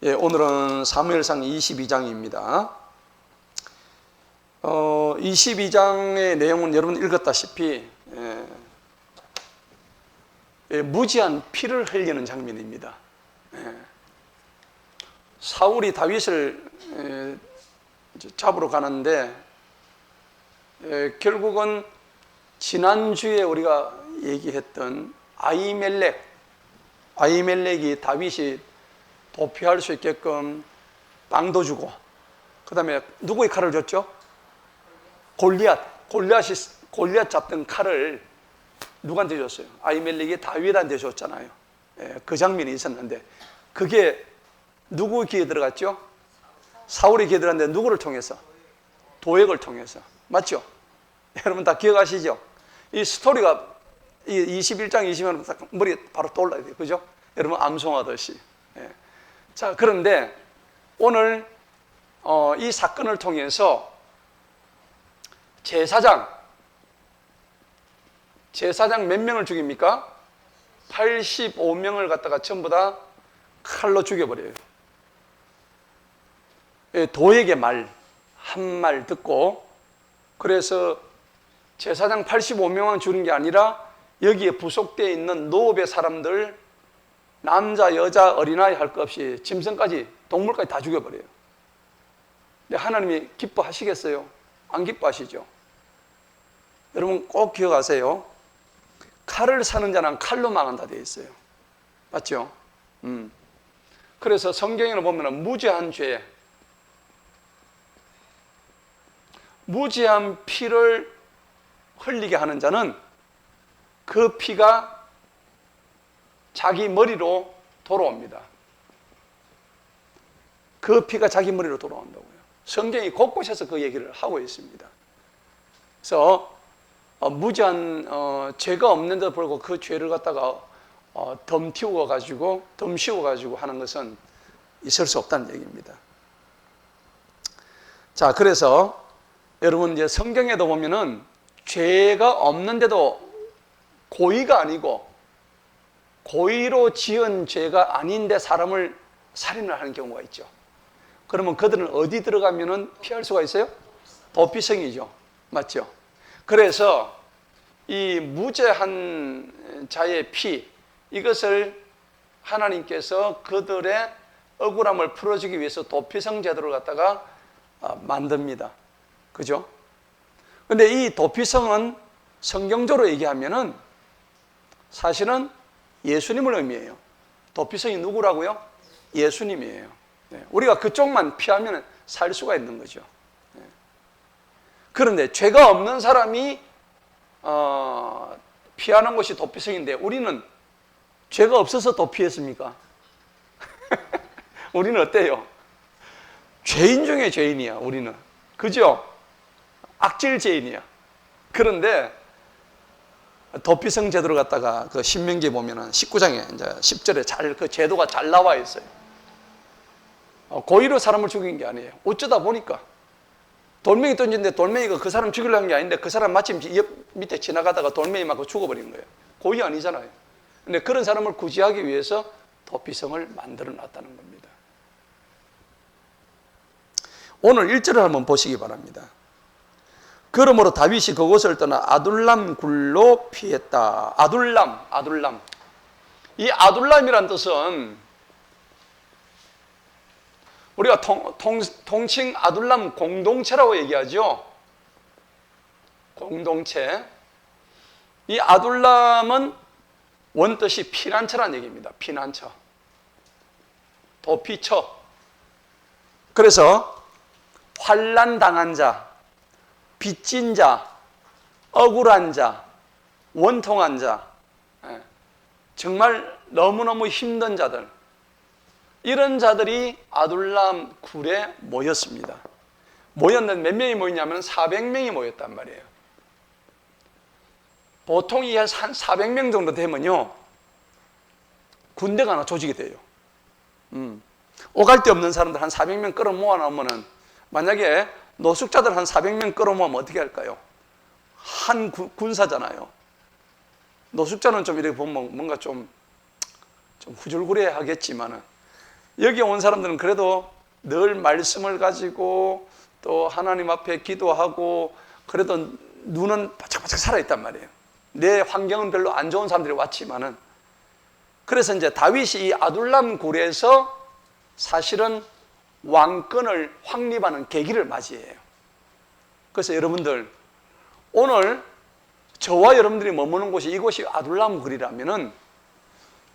예, 오늘은 사무엘상 22장입니다. 22장의 내용은 여러분 읽었다시피 무지한 피를 흘리는 장면입니다. 사울이 다윗을 잡으러 가는데 결국은 지난주에 우리가 얘기했던 아히멜렉이 다윗이 도피할 수 있게끔 빵도 주고, 그 다음에 누구의 칼을 줬죠? 골리앗 잡던 칼을 누구한테 줬어요? 아히멜렉이 다윗한테 줬잖아요. 그 장면이 있었는데 그게 누구 귀에 들어갔죠? 사울의 귀에 들어갔는데 누구를 통해서? 도액을 통해서. 맞죠? 여러분 다 기억하시죠? 이 스토리가 21장 20장 머리에 바로 떠올라야 돼요. 그죠? 여러분 암송하듯이. 자, 그런데 오늘 이 사건을 통해서 제사장 몇 명을 죽입니까? 85명을 갖다가 전부 다 칼로 죽여버려요. 도에게 한 말 듣고, 그래서 제사장 85명만 죽는 게 아니라 여기에 부속되어 있는 노업의 사람들, 남자, 여자, 어린아이 할 것 없이 짐승까지, 동물까지 다 죽여버려요. 근데 하나님이 기뻐하시겠어요? 안 기뻐하시죠? 여러분 꼭 기억하세요. 칼을 사는 자는 칼로 망한다 되어 있어요. 맞죠? 그래서 성경에 보면 무죄한 죄, 무죄한 피를 흘리게 하는 자는 그 피가 자기 머리로 돌아옵니다. 그 피가 자기 머리로 돌아온다고요. 성경이 곳곳에서 그 얘기를 하고 있습니다. 그래서 무죄한 죄가 없는데도 불구하고 그 죄를 갖다가 덤 씌워가지고 하는 것은 있을 수 없다는 얘기입니다. 자, 그래서 여러분 이제 성경에도 보면은 죄가 없는데도 고의가 아니고 고의로 지은 죄가 아닌데 사람을 살인을 하는 경우가 있죠. 그러면 그들은 어디 들어가면은 피할 수가 있어요? 도피성이죠. 맞죠? 그래서 이 무죄한 자의 피, 이것을 하나님께서 그들의 억울함을 풀어주기 위해서 도피성 제도를 갖다가 만듭니다. 그죠? 근데 이 도피성은 성경적으로 얘기하면은 사실은 예수님을 의미해요. 도피성이 누구라고요? 예수님이에요. 우리가 그쪽만 피하면 살 수가 있는 거죠. 그런데 죄가 없는 사람이 피하는 것이 도피성인데 우리는 죄가 없어서 도피했습니까? 우리는 어때요? 죄인 중에 죄인이야, 우리는. 그죠? 악질 죄인이야. 그런데 도피성 제도를 갖다가 그 신명기에 보면은 19장에 이제 10절에 그 제도가 잘 나와 있어요. 고의로 사람을 죽인 게 아니에요. 어쩌다 보니까 돌멩이 던진데 돌멩이가 그 사람 죽이려는 게 아닌데 그 사람 마침 옆 밑에 지나가다가 돌멩이 맞고 죽어버린 거예요. 고의 아니잖아요. 근데 그런 사람을 구제하기 위해서 도피성을 만들어 놨다는 겁니다. 오늘 1절을 한번 보시기 바랍니다. 그러므로 다윗이 그곳을 떠나 아둘람 굴로 피했다. 아둘람. 이 아둘람이란 뜻은 우리가 통칭 아둘람 공동체라고 얘기하죠. 공동체. 이 아둘람은 원뜻이 피난처란 얘기입니다. 피난처. 도피처. 그래서 환난 당한 자, 빚진 자, 억울한 자, 원통한 자, 정말 너무너무 힘든 자들, 이런 자들이 아둘람 굴에 모였습니다. 모였는데 몇 명이 모였냐면 400명이 모였단 말이에요. 보통 이 한 400명 정도 되면요, 군대가 하나 조직이 돼요. 오갈 데 없는 사람들 한 400명 끌어 모아놓으면은, 만약에 노숙자들 한 400명 끌어모으면 어떻게 할까요? 한 군사잖아요. 노숙자는 좀 이렇게 보면 뭔가 좀 후줄구레 하겠지만은 여기 온 사람들은 그래도 늘 말씀을 가지고 또 하나님 앞에 기도하고 그래도 눈은 바짝바짝 살아있단 말이에요. 내 환경은 별로 안 좋은 사람들이 왔지만은, 그래서 이제 다윗이 이 아둘람 굴에서 사실은 왕권을 확립하는 계기를 맞이해요. 그래서 여러분들, 오늘 저와 여러분들이 머무는 곳이 이곳이 아둘람 굴이라면은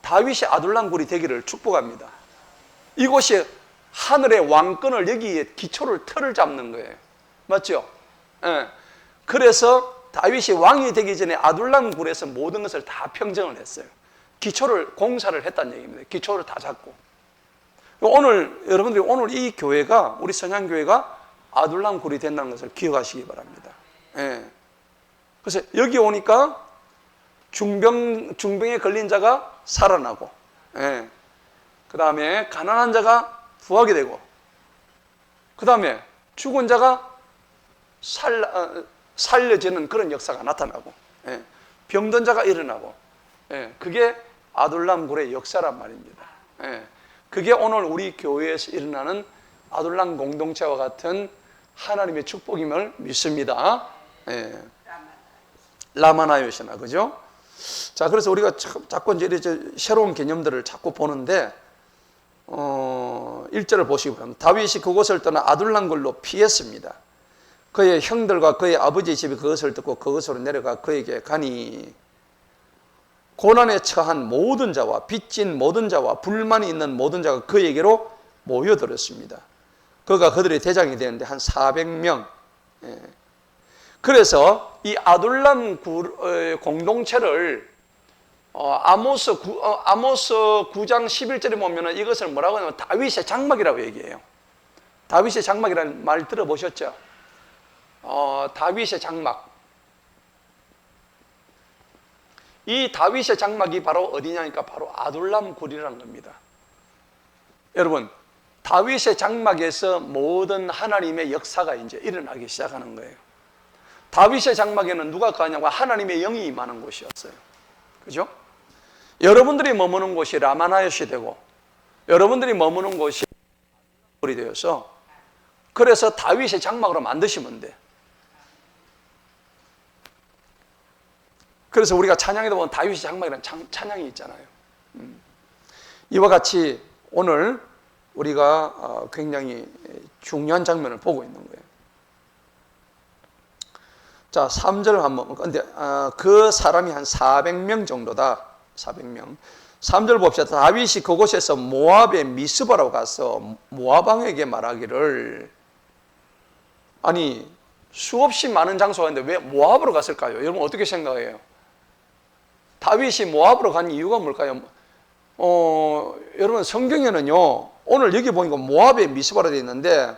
다윗이 아둘람 굴이 되기를 축복합니다. 이곳이 하늘의 왕권을, 여기에 기초를, 틀을 잡는 거예요. 맞죠? 예. 그래서 다윗이 왕이 되기 전에 아둘람 굴에서 모든 것을 다 평정을 했어요. 기초를, 공사를 했다는 얘기입니다. 기초를 다 잡고. 오늘 여러분들이 오늘 이 교회가, 우리 선양교회가 아둘람 굴이 된다는 것을 기억하시기 바랍니다. 예. 그래서 여기 오니까 중병에 걸린 자가 살아나고, 예. 그 다음에 가난한 자가 부하게 되고, 그 다음에 죽은 자가 살려지는 그런 역사가 나타나고, 예. 병든 자가 일어나고, 예. 그게 아둘람 굴의 역사란 말입니다. 예. 그게 오늘 우리 교회에서 일어나는 아둘람 공동체와 같은 하나님의 축복임을 믿습니다. 예. 라마나요시나, 그죠? 자, 그래서 우리가 자꾸 이제 새로운 개념들을 자꾸 보는데, 1절을 보시기 바랍니다. 다윗이 그곳을 떠나 아둘람 굴로 피했습니다. 그의 형들과 그의 아버지의 집이 그것을 듣고 그것으로 내려가 그에게 가니, 고난에 처한 모든 자와 빚진 모든 자와 불만이 있는 모든 자가 그에게로 모여들었습니다. 그가 그들의 대장이 되는데 한 400명. 예. 그래서 이 아둘람 공동체를 아모스 9장 11절에 보면 이것을 뭐라고 하냐면 다윗의 장막이라고 얘기해요. 다윗의 장막이라는 말 들어보셨죠? 다윗의 장막. 이 다윗의 장막이 바로 어디냐니까 바로 아둘람 굴이라는 겁니다. 여러분, 다윗의 장막에서 모든 하나님의 역사가 이제 일어나기 시작하는 거예요. 다윗의 장막에는 누가 가냐고 하나님의 영이 임하는 곳이었어요. 그죠? 여러분들이 머무는 곳이 라마나요시 되고, 여러분들이 머무는 곳이 굴이 되어서, 그래서 다윗의 장막으로 만드시면 돼. 그래서 우리가 찬양에도 보면 다윗의 장막이라는 찬양이 있잖아요. 이와 같이 오늘 우리가 굉장히 중요한 장면을 보고 있는 거예요. 자, 3절 한번, 근데 그 사람이 한 400명 정도다. 400명. 3절 봅시다. 다윗이 그곳에서 모압의 미스바로 가서 모압 왕에게 말하기를, 아니 수없이 많은 장소가 있는데 왜 모압으로 갔을까요? 여러분 어떻게 생각해요? 다윗이 모압으로 간 이유가 뭘까요? 여러분 성경에는요, 오늘 여기 보니까 모압의 미스바로 되어 있는데,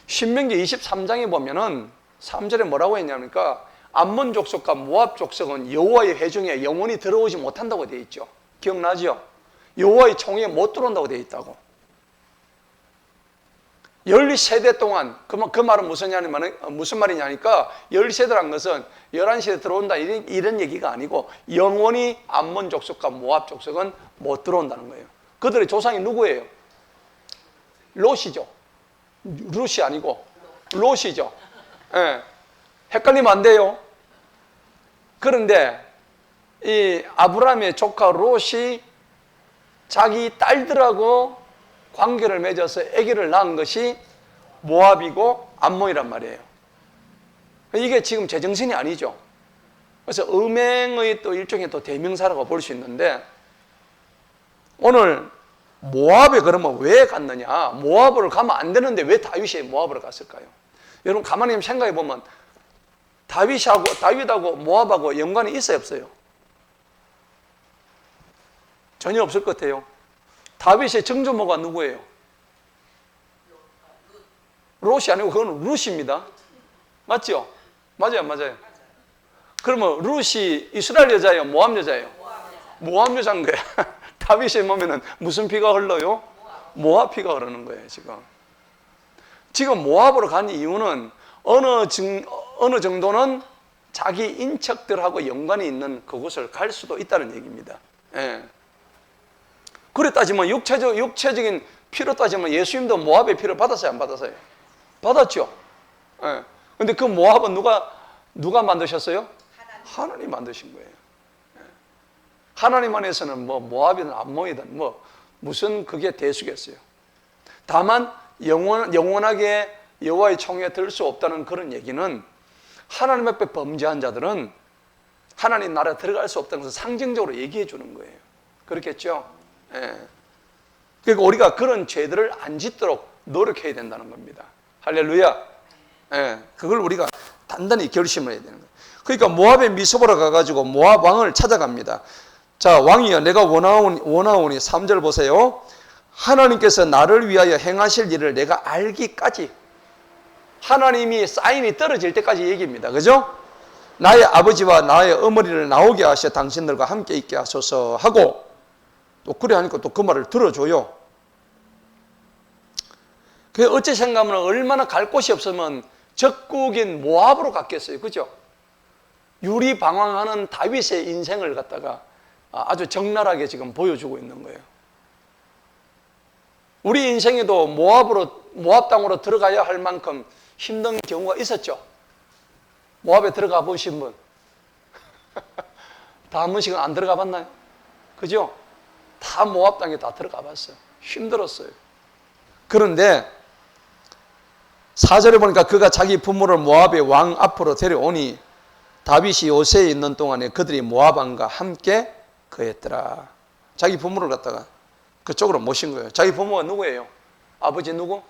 신명기 23장에 보면은 3절에 뭐라고 했냐니까 암몬 족속과 모압 족속은 여호와의 회중에 영원히 들어오지 못한다고 되어 있죠. 기억나죠? 여호와의 총회에 못 들어온다고 되어 있다고. 12세대 동안, 그 말은 무슨 말이냐니까 12세대란 것은 11세대 들어온다 이런 얘기가 아니고 영원히 암몬 족속과 모압 족속은 못 들어온다는 거예요. 그들의 조상이 누구예요? 롯이죠. 룻이 아니고 롯이죠. 예. 헷갈리면 안 돼요. 그런데 이 아브라함의 조카 롯이 자기 딸들하고 관계를 맺어서 아기를 낳은 것이 모압이고 암몬이란 말이에요. 이게 지금 제정신이 아니죠. 그래서 음행의 또 일종의 또 대명사라고 볼 수 있는데, 오늘 모압에 그러면 왜 갔느냐? 모압으로 가면 안 되는데 왜 다윗이 모압으로 갔을까요? 여러분 가만히 생각해 보면 다윗하고 모압하고 연관이 있어요, 없어요? 전혀 없을 것 같아요. 다윗의 정조모가 누구예요? 롯이 아니고 그건 룻입니다. 맞죠? 맞아요. 그러면 룻이 이스라엘 여자예요? 모압 여자예요? 모압 여자인 거예요. 다윗에 보면은 무슨 피가 흘러요? 모압 피가 흐르는 거예요, 지금 모압으로 간 이유는 어느 정도는 자기 인척들하고 연관이 있는 그곳을 갈 수도 있다는 얘기입니다. 예. 그래 따지면 육체적인 피로 따지면 예수님도 모압의 피를 받았어요, 안 받았어요? 받았죠. 예. 근데 그 모압은 누가 만드셨어요? 하나님 만드신 거예요. 예. 하나님 안에서는 뭐 모압이든 암몬이든 뭐 무슨 그게 대수겠어요. 다만 영원하게 여호와의 총에 들 수 없다는 그런 얘기는 하나님 앞에 범죄한 자들은 하나님 나라에 들어갈 수 없다는 것을 상징적으로 얘기해 주는 거예요. 그렇겠죠? 예. 그러니까 우리가 그런 죄들을 안 짓도록 노력해야 된다는 겁니다. 할렐루야. 예. 그걸 우리가 단단히 결심을 해야 되는 거예요. 그러니까 모압의 미스보로 가가지고 모압 왕을 찾아갑니다. 자, 왕이여 내가 원하오니 3절 보세요. 하나님께서 나를 위하여 행하실 일을 내가 알기까지, 하나님이 사인이 떨어질 때까지 얘기입니다. 그죠? 나의 아버지와 나의 어머니를 나오게 하셔 당신들과 함께 있게 하소서 하고, 또 그래 하니까 또 그 말을 들어줘요. 그 어째 생각하면 얼마나 갈 곳이 없으면 적국인 모압으로 갔겠어요. 그죠? 유리방황하는 다윗의 인생을 갖다가 아주 적나라하게 지금 보여주고 있는 거예요. 우리 인생에도 모압 땅으로 들어가야 할 만큼 힘든 경우가 있었죠. 모압에 들어가 보신 분? 다 한 번씩은 안 들어가 봤나요? 그죠? 다 모압 땅에 다 들어가 봤어요. 힘들었어요. 그런데 4절에 보니까 그가 자기 부모를 모압의 왕 앞으로 데려오니 다윗이 요새에 있는 동안에 그들이 모압 왕과 함께 거했더라. 자기 부모를 갖다가 그쪽으로 모신 거예요. 자기 부모가 누구예요? 아버지 누구?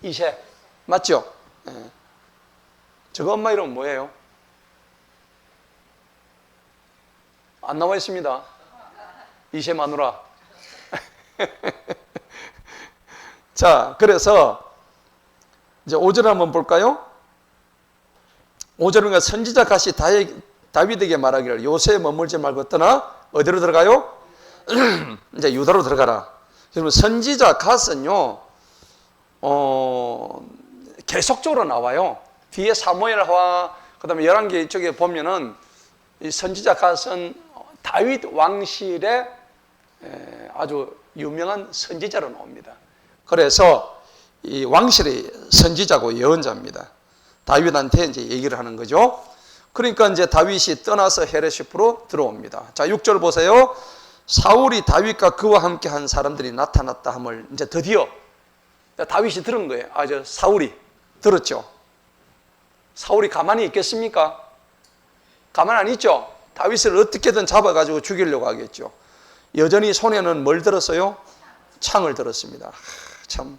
이세. 맞죠? 예. 저거 엄마 이름 뭐예요? 안 나와 있습니다. 이세 마누라. 자, 그래서 이제 5절 한번 볼까요? 5절은 선지자 갓이 다윗에게 말하기를 요새에 머물지 말고 떠나 어디로 들어가요? 이제 유다로 들어가라. 그러면 선지자 갓은요, 계속적으로 나와요. 뒤에 사무엘화, 그 다음에 11개 쪽에 보면은 이 선지자 갓은 다윗 왕실의 아주 유명한 선지자로 나옵니다. 그래서 이 왕실의 선지자고 예언자입니다. 다윗한테 이제 얘기를 하는 거죠. 그러니까 이제 다윗이 떠나서 헤레시프로 들어옵니다. 자, 6절 보세요. 사울이 다윗과 그와 함께 한 사람들이 나타났다 함을 이제 드디어 다윗이 들은 거예요. 사울이 들었죠. 사울이 가만히 있겠습니까? 가만히 안 있죠. 다윗을 어떻게든 잡아가지고 죽이려고 하겠죠. 여전히 손에는 뭘 들었어요? 창을 들었습니다. 참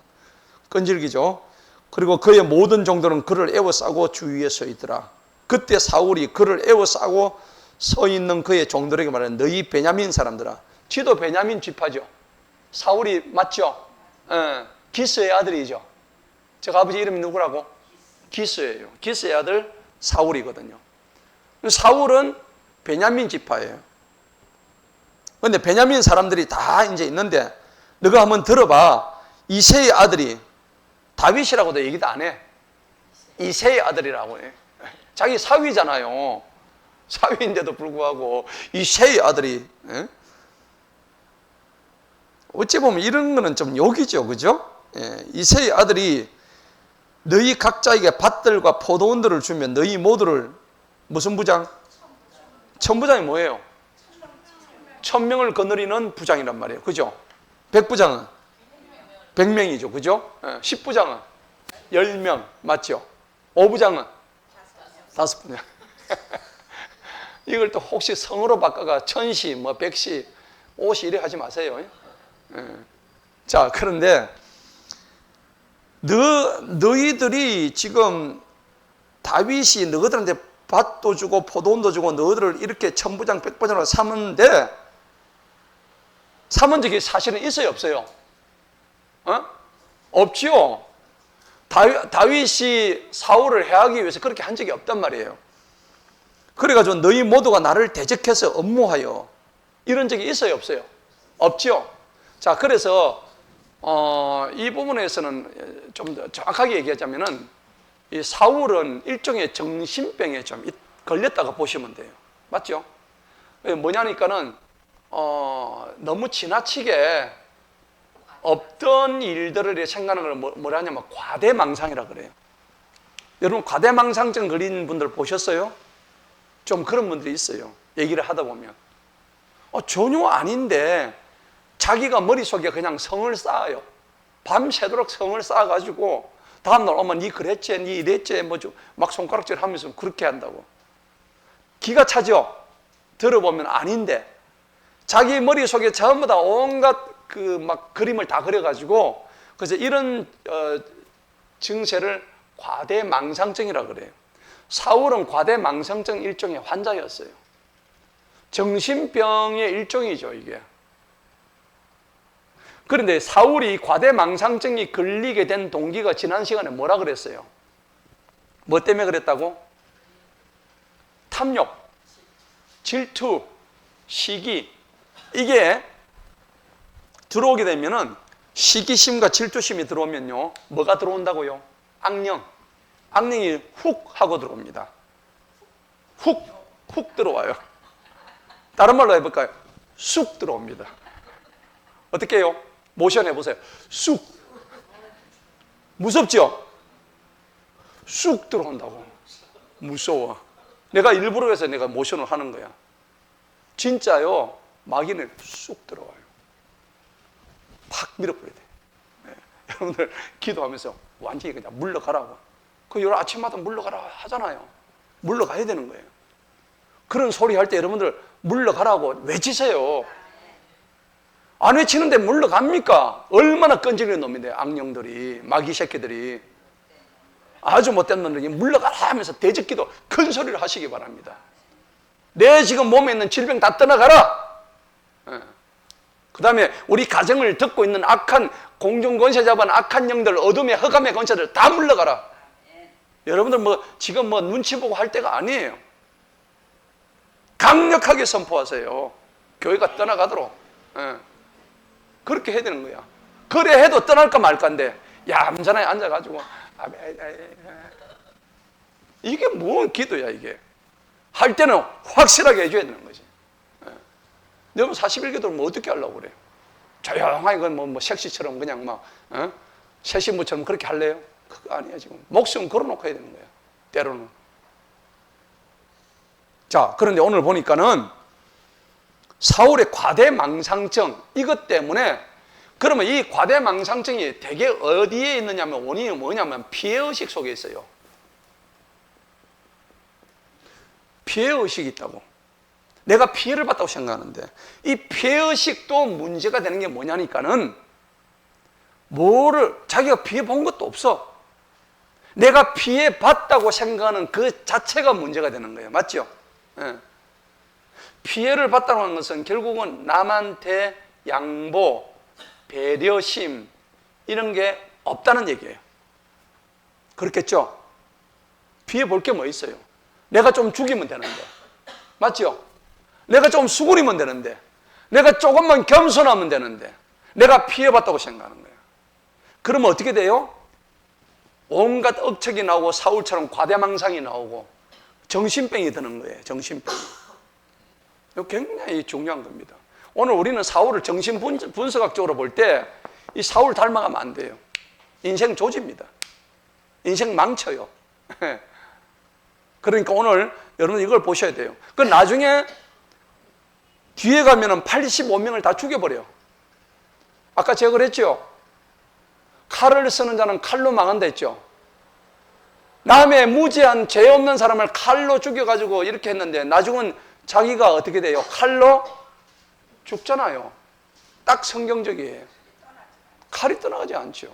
끈질기죠. 그리고 그의 모든 종들은 그를 에워싸고 주위에 서 있더라. 그때 사울이 그를 에워싸고 서 있는 그의 종들에게 말하는 너희 베냐민 사람들아. 지도 베냐민 지파죠. 사울이 맞죠? 기스의 아들이죠. 제가 아버지 이름이 누구라고? 기스예요. 기스의 아들 사울이거든요. 사울은 베냐민 지파예요. 그런데 베냐민 사람들이 다 이제 있는데 너가 한번 들어봐. 이새의 아들이 다윗이라고도 얘기도 안 해. 이새의 아들이라고 해. 자기 사위잖아요. 사위인데도 불구하고 이새의 아들이. 어찌 보면 이런 거는 좀 욕이죠. 그죠? 이새의 아들이 너희 각자에게 밭들과 포도원들을 주면 너희 모두를 무슨 부장? 천부장이 뭐예요? 1000명을 거느리는 부장이란 말이에요. 그죠? 백부장은 100명이죠. 그죠? 10부장은 10명. 맞죠? 5부장은 5부장. 이걸 또 혹시 성으로 바꿔가 천시, 백시, 오시 이래 하지 마세요. 자, 그런데 너희들이 지금 다윗이 너희들한테 밭도 주고 포도원도 주고 너희들을 이렇게 천부장, 백부장으로 삼은 적이 사실은 있어요, 없어요? 없죠. 다윗이 사울을 해하기 위해서 그렇게 한 적이 없단 말이에요. 그래가지고 너희 모두가 나를 대적해서 업무하여 이런 적이 있어요, 없어요? 없죠. 자, 그래서 이 부분에서는 좀 더 정확하게 얘기하자면은 이 사울은 일종의 정신병에 좀 걸렸다고 보시면 돼요. 맞죠? 뭐냐니까는 너무 지나치게 없던 일들을 생각하는 걸 뭐라 하냐면 과대망상이라 그래요. 여러분 과대망상증 걸린 분들 보셨어요? 좀 그런 분들이 있어요. 얘기를 하다 보면 전혀 아닌데 자기가 머릿속에 그냥 성을 쌓아요. 밤새도록 성을 쌓아가지고 다음날 엄마 니 그랬지 니 이랬지 막 손가락질 하면서 그렇게 한다고. 기가 차죠? 들어보면 아닌데 자기 머릿속에 전부 다 온갖 막 그림을 다 그려가지고 그래서 이런 증세를 과대망상증이라고 그래요. 사울은 과대망상증 일종의 환자였어요. 정신병의 일종이죠, 이게. 그런데 사울이 과대망상증이 걸리게 된 동기가 지난 시간에 뭐라 그랬어요? 뭐 때문에 그랬다고? 탐욕, 질투, 시기. 이게 들어오게 되면은 시기심과 질투심이 들어오면요, 뭐가 들어온다고요? 악령. 악령이 훅 하고 들어옵니다. 훅 들어와요. 다른 말로 해볼까요? 쑥 들어옵니다. 어떻게 해요? 모션 해보세요. 쑥. 무섭죠? 쑥 들어온다고. 무서워. 내가 일부러 해서 내가 모션을 하는 거야. 진짜요, 마귀는 쑥 들어와요. 팍 밀어버려야 돼. 네. 여러분들 기도하면서 완전히 그냥 물러가라고. 여러 아침마다 물러가라 하잖아요. 물러가야 되는 거예요. 그런 소리 할 때 여러분들 물러가라고 외치세요. 안 외치는데 물러갑니까? 얼마나 끈질긴 놈인데, 악령들이, 마귀 새끼들이. 아주 못된 놈들이 물러가라 하면서 대적기도 큰 소리를 하시기 바랍니다. 내 지금 몸에 있는 질병 다 떠나가라. 그 다음에 우리 가정을 듣고 있는 악한 공중권세 잡은 악한 영들, 어둠의 허감의 권세들 다 물러가라. 여러분들 지금 눈치 보고 할 때가 아니에요. 강력하게 선포하세요. 교회가 떠나가도록. 그렇게 해야 되는 거야. 그래 해도 떠날까 말까인데 얌전하게 앉아가지고 이게 뭔 기도야 이게. 할 때는 확실하게 해줘야 되는 거지. 여러분 41기도를 어떻게 하려고 그래요? 조용하게 섹시처럼 그냥 새신부처럼 그렇게 할래요? 그거 아니야. 지금 목숨 걸어놓고 해야 되는 거야, 때로는. 자, 그런데 오늘 보니까는 사울의 과대망상증, 이것 때문에, 그러면 이 과대망상증이 대개 어디에 있느냐면, 원인이 뭐냐면 피해의식 속에 있어요. 피해의식이 있다고. 내가 피해를 봤다고 생각하는데, 이 피해의식도 문제가 되는 게 뭐냐니까는, 자기가 피해 본 것도 없어. 내가 피해 봤다고 생각하는 그 자체가 문제가 되는 거예요. 맞죠? 예. 피해를 봤다고 하는 것은 결국은 남한테 양보, 배려심, 이런 게 없다는 얘기예요. 그렇겠죠? 피해 볼 게 뭐 있어요? 내가 좀 죽이면 되는데. 맞죠? 내가 좀 수그리면 되는데. 내가 조금만 겸손하면 되는데. 내가 피해 봤다고 생각하는 거예요. 그러면 어떻게 돼요? 온갖 억척이 나오고 사울처럼 과대망상이 나오고 정신병이 드는 거예요. 정신병. 이거 굉장히 중요한 겁니다. 오늘 우리는 사울을 정신분석학적으로 볼 때 이 사울 닮아가면 안 돼요. 인생 조집니다. 인생 망쳐요. 그러니까 오늘 여러분 이걸 보셔야 돼요. 그 나중에 뒤에 가면은 85명을 다 죽여버려요. 아까 제가 그랬죠? 칼을 쓰는 자는 칼로 망한다 했죠. 남의 무죄한 죄 없는 사람을 칼로 죽여가지고 이렇게 했는데 나중은 자기가 어떻게 돼요? 칼로 죽잖아요. 딱 성경적이에요. 칼이 떠나가지 않죠.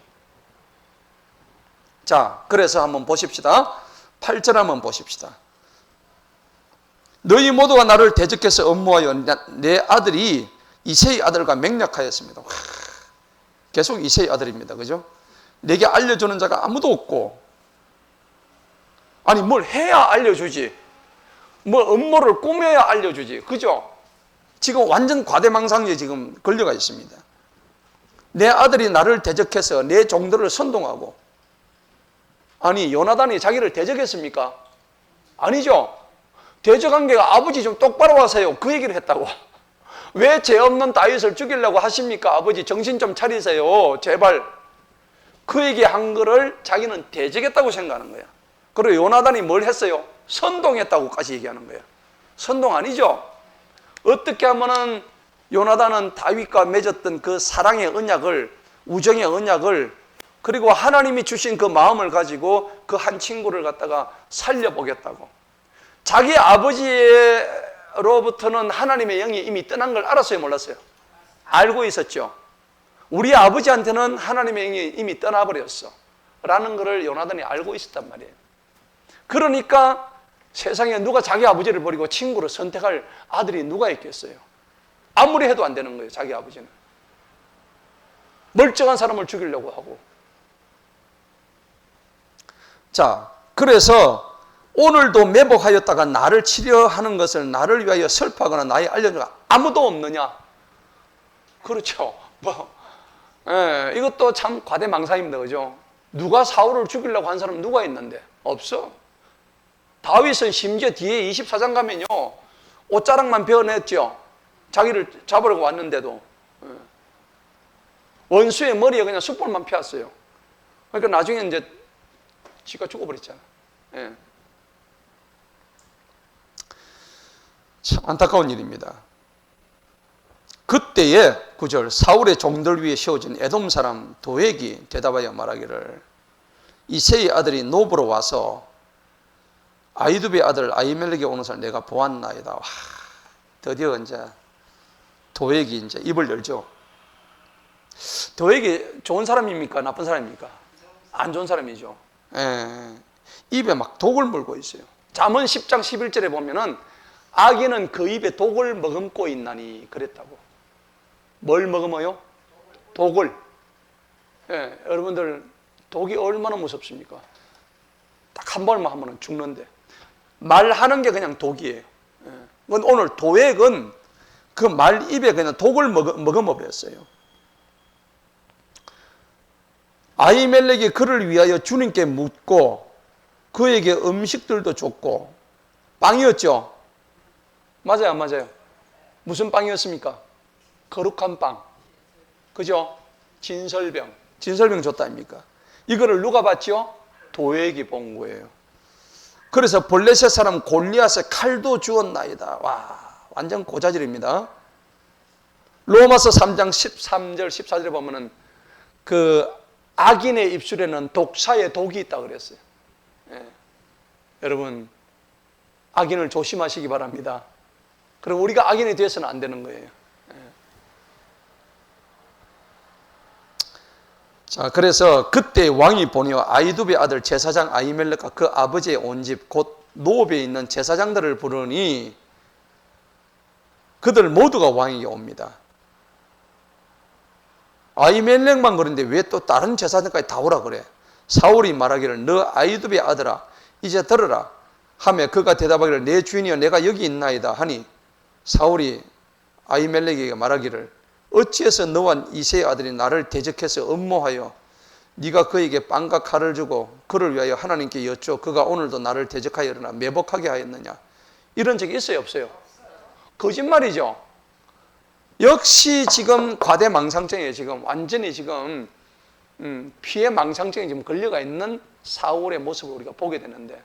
자, 그래서 한번 보십시다. 8절 한번 보십시다. 너희 모두가 나를 대적해서 업무하여 내 아들이 이새의 아들과 맹약하였습니다. 계속 이새의 아들입니다. 그죠? 내게 알려주는 자가 아무도 없고, 아니 뭘 해야 알려주지, 뭐 음모를 꾸며야 알려주지. 그죠? 지금 완전 과대망상에 지금 걸려가 있습니다. 내 아들이 나를 대적해서 내 종들을 선동하고. 아니 요나단이 자기를 대적했습니까? 아니죠. 대적한 게 아버지 좀 똑바로 하세요, 그 얘기를 했다고. 왜 죄 없는 다윗을 죽이려고 하십니까? 아버지 정신 좀 차리세요. 제발. 그에게 한 거를 자기는 대적했다고 생각하는 거야. 그리고 요나단이 뭘 했어요? 선동했다고까지 얘기하는 거야. 선동 아니죠? 어떻게 하면은 요나단은 다윗과 맺었던 그 사랑의 언약을, 우정의 언약을, 그리고 하나님이 주신 그 마음을 가지고 그 한 친구를 갖다가 살려보겠다고. 자기 아버지로부터는 하나님의 영이 이미 떠난 걸 알았어요, 몰랐어요? 알고 있었죠. 우리 아버지한테는 하나님의 영이 이미 떠나버렸어 라는 것을 요나단이 알고 있었단 말이에요. 그러니까 세상에 누가 자기 아버지를 버리고 친구를 선택할 아들이 누가 있겠어요? 아무리 해도 안 되는 거예요, 자기 아버지는. 멀쩡한 사람을 죽이려고 하고. 자, 그래서 오늘도 매복하였다가 나를 치려하는 것을 나를 위하여 설파하거나 나의 알려주가 아무도 없느냐? 그렇죠. 이것도 참 과대망상입니다, 그죠? 누가 사울을 죽이려고 한 사람 누가 있는데? 없어. 다윗은 심지어 뒤에 24장 가면요, 옷자락만 베어냈죠. 자기를 잡으려고 왔는데도 원수의 머리에 그냥 숯불만 피웠어요. 그러니까 나중에 이제 지가 죽어버렸잖아. 참 안타까운 일입니다. 그때에 9절 사울의 종들 위에 세워진 에돔 사람 도액이 대답하여 말하기를 이새의 아들이 노브로 와서 아히두베의 아들 아히멜렉이 오는 살 내가 보았나이다. 와, 드디어 이제 도액이 이제 입을 열죠. 도액이 좋은 사람입니까? 나쁜 사람입니까? 안 좋은 사람이죠. 입에 막 독을 물고 있어요. 잠언 10장 11절에 보면은 악인은 그 입에 독을 머금고 있나니 그랬다고. 뭘 머금어요? 독을. 여러분들 독이 얼마나 무섭습니까? 딱 한 번만 하면 죽는데 말하는 게 그냥 독이에요. 오늘 도액은 그 말 입에 그냥 독을 머금어 버렸어요. 아히멜렉이 그를 위하여 주님께 묻고 그에게 음식들도 줬고 빵이었죠. 맞아요, 안 맞아요? 무슨 빵이었습니까? 거룩한 빵, 그죠? 진설병 줬다 아닙니까? 이거를 누가 봤죠? 도액이 본 거예요. 그래서 블레셋 사람 골리앗의 칼도 주었나이다. 와, 완전 고자질입니다. 로마서 3장 13절 14절에 보면은 그 악인의 입술에는 독사의 독이 있다 그랬어요. 여러분 악인을 조심하시기 바랍니다. 그럼 우리가 악인이 되어서는 안 되는 거예요. 자, 그래서 그때 왕이 보니와 아히두베의 아들 제사장 아히멜렉과 그 아버지의 온 집 곧 노업에 있는 제사장들을 부르니 그들 모두가 왕에게 옵니다. 아히멜렉만 그런데 왜 또 다른 제사장까지 다 오라 그래? 사울이 말하기를 너 아히두베의 아들아 이제 들으라 하며 그가 대답하기를 내 주인이여 내가 여기 있나이다 하니 사울이 아히멜렉에게 말하기를 어찌해서 너와 이새의 아들이 나를 대적해서 음모하여 네가 그에게 빵과 칼을 주고 그를 위하여 하나님께 여쭈어 그가 오늘도 나를 대적하여 일어나 매복하게 하였느냐? 이런 적이 있어요, 없어요? 거짓말이죠. 역시 지금 과대망상증에 지금 완전히 지금 피해 망상증에 지금 걸려가 있는 사울의 모습을 우리가 보게 되는데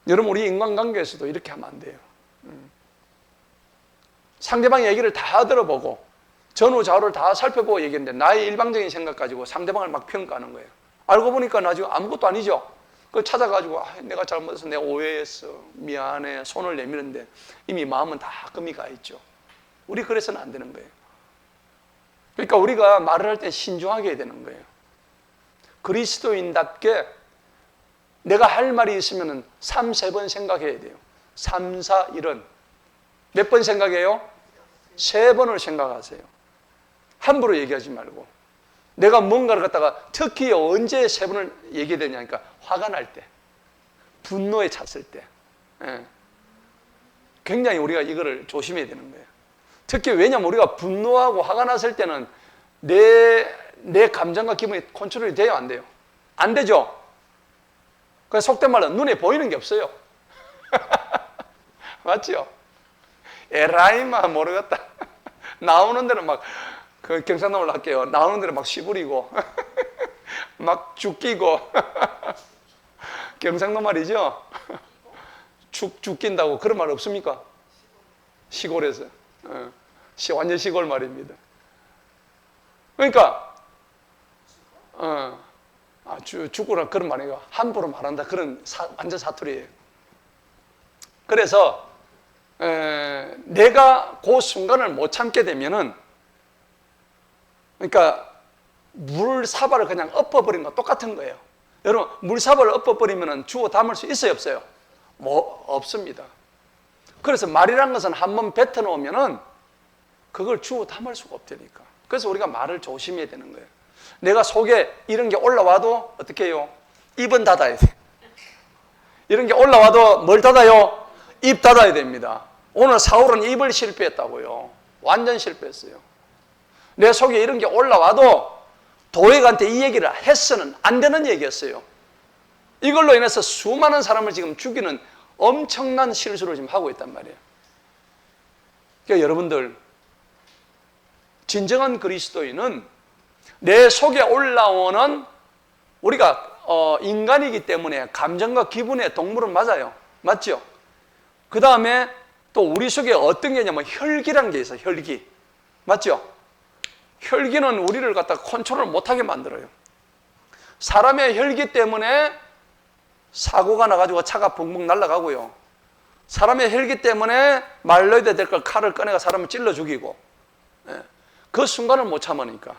여러분 우리 인간관계에서도 이렇게 하면 안 돼요. 상대방의 얘기를 다 들어보고 전후 좌우를 다 살펴보고 얘기했는데 나의 일방적인 생각 가지고 상대방을 막 평가하는 거예요. 알고 보니까 나중에 아무것도 아니죠. 그걸 찾아가지고 내가 잘못해서 내가 오해했어 미안해 손을 내미는데 이미 마음은 다 금이 가 있죠. 우리 그래서는 안 되는 거예요. 그러니까 우리가 말을 할 때 신중하게 해야 되는 거예요. 그리스도인답게 내가 할 말이 있으면 3, 4번 생각해야 돼요. 3, 4, 1은 몇 번 생각해요? 3번을 생각하세요. 함부로 얘기하지 말고 내가 뭔가를 갖다가 특히 언제 3번을 얘기해야 되냐니까 화가 날 때, 분노에 찼을 때 굉장히 우리가 이거를 조심해야 되는 거예요. 특히 왜냐하면 우리가 분노하고 화가 났을 때는 내 감정과 기분이 컨트롤이 돼요, 안 돼요? 안 되죠? 그래서 속된 말로 눈에 보이는 게 없어요. 맞죠? 에라이마 모르겠다. 나오는 데는 막, 그 경상도로 할게요. 나오는 데는 막 씨부리고, 막 죽기고. 경상도 말이죠. 죽긴다고 그런 말 없습니까? 시골에서. 완전 시골 말입니다. 그러니까, 죽고라 그런 말이에요. 함부로 말한다. 그런 완전 사투리예요. 그래서, 내가 그 순간을 못 참게 되면은, 그러니까, 물사발을 그냥 엎어버린 거 똑같은 거예요. 여러분, 물사발을 엎어버리면 주워 담을 수 있어요, 없어요? 뭐, 없습니다. 그래서 말이란 것은 한번 뱉어놓으면은 그걸 주워 담을 수가 없다니까. 그래서 우리가 말을 조심해야 되는 거예요. 내가 속에 이런 게 올라와도 어떻게 해요? 입은 닫아야 돼. 이런 게 올라와도 뭘 닫아요? 입 닫아야 됩니다. 오늘 사울은 입을 실패했다고요. 완전 실패했어요. 내 속에 이런 게 올라와도 도액한테 이 얘기를 해서는 안 되는 얘기였어요. 이걸로 인해서 수많은 사람을 지금 죽이는 엄청난 실수를 지금 하고 있단 말이에요. 그러니까 여러분들, 진정한 그리스도인은 내 속에 올라오는, 우리가 인간이기 때문에 감정과 기분의 동물은 맞아요. 맞죠? 그 다음에 또 우리 속에 어떤 게 있냐면 혈기란 게 있어요. 혈기. 맞죠? 혈기는 우리를 갖다 컨트롤 못하게 만들어요. 사람의 혈기 때문에 사고가 나가지고 차가 붕붕 날아가고요. 사람의 혈기 때문에 말려야 될 걸 칼을 꺼내가 사람을 찔러 죽이고, 그 순간을 못 참으니까.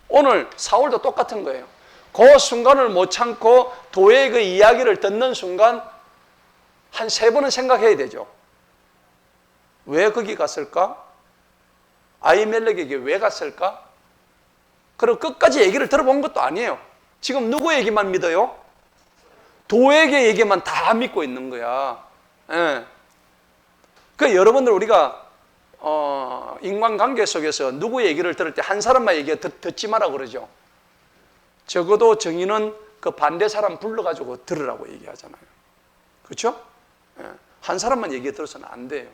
오늘 사울도 똑같은 거예요. 그 순간을 못 참고 도액의 이야기를 듣는 순간 한 3번은 생각해야 되죠. 왜 거기 갔을까? 아히멜렉에게 왜 갔을까? 그리고 끝까지 얘기를 들어본 것도 아니에요. 지금 누구 얘기만 믿어요? 도액의 얘기만 다 믿고 있는 거야. 예. 그 여러분들 우리가 인간관계 속에서 누구 얘기를 들을 때 한 사람만 얘기 듣지 마라 그러죠. 적어도 정의는 그 반대 사람 불러가지고 들으라고 얘기하잖아요. 그렇죠? 예. 한 사람만 얘기 들어서는 안 돼요.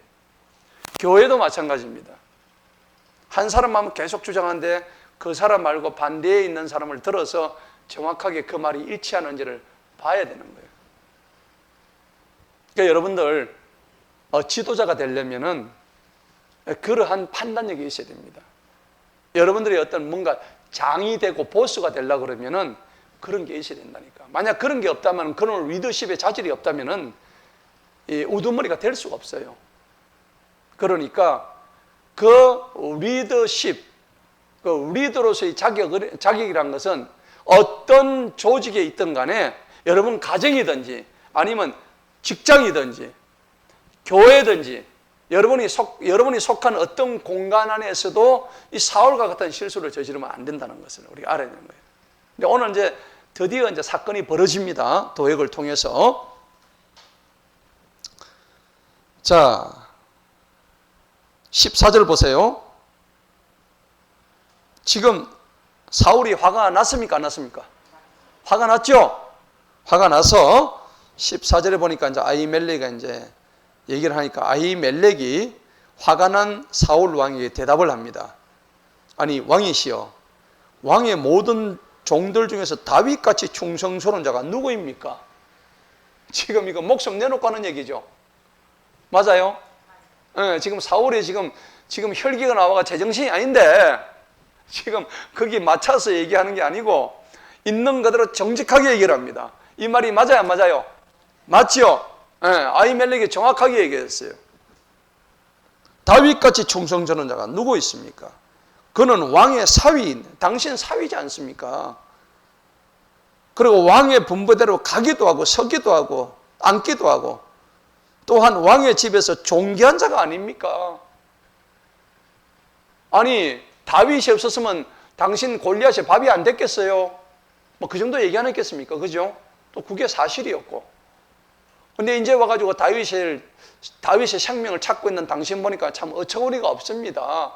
교회도 마찬가지입니다. 한 사람만 계속 주장하는데 그 사람 말고 반대에 있는 사람을 들어서 정확하게 그 말이 일치하는지를 봐야 되는 거예요. 그러니까 여러분들 지도자가 되려면은 그러한 판단력이 있어야 됩니다. 여러분들이 어떤 뭔가 장이 되고 보스가 되려고 그러면은 그런 게 있어야 된다니까. 만약 그런 게 없다면, 그런 리더십의 자질이 없다면은 이 우두머리가 될 수가 없어요. 그러니까 그 리더십, 그 리더로서의 자격이란 것은 어떤 조직에 있든 간에 여러분 가정이든지 아니면 직장이든지 교회든지 여러분이 속한 어떤 공간 안에서도 이 사울과 같은 실수를 저지르면 안 된다는 것을 우리가 알아야 되는 거예요. 근데 오늘 이제 드디어 이제 사건이 벌어집니다. 도액을 통해서. 자, 14절 보세요. 지금 사울이 화가 났습니까? 안 났습니까? 화가 났죠? 화가 나서 14절에 보니까 이제 아히멜렉이 이제 얘기를 하니까 아히멜렉이 화가 난 사울 왕에게 대답을 합니다. 아니, 왕이시여, 왕의 모든 종들 중에서 다윗같이 충성스러운 자가 누구입니까? 지금 이거 목숨 내놓고 하는 얘기죠. 맞아요? 네, 지금 사울이 지금 혈기가 나와가 제정신이 아닌데 지금 거기 맞춰서 얘기하는 게 아니고 있는 그대로 정직하게 얘기를 합니다. 이 말이 맞아요, 안 맞아요? 맞죠? 네, 아히멜렉이 정확하게 얘기했어요. 다윗같이 충성스러운 자가 누구 있습니까? 그는 왕의 사위인, 당신 사위지 않습니까? 그리고 왕의 분부대로 가기도 하고 서기도 하고 앉기도 하고 또한 왕의 집에서 존귀한 자가 아닙니까? 아니, 다윗이 없었으면 당신 골리앗이 밥이 안 됐겠어요? 뭐 그 정도 얘기 안 했겠습니까? 그죠? 또 그게 사실이었고. 근데 이제 와가지고 다윗의 생명을 찾고 있는 당신 보니까 참 어처구니가 없습니다.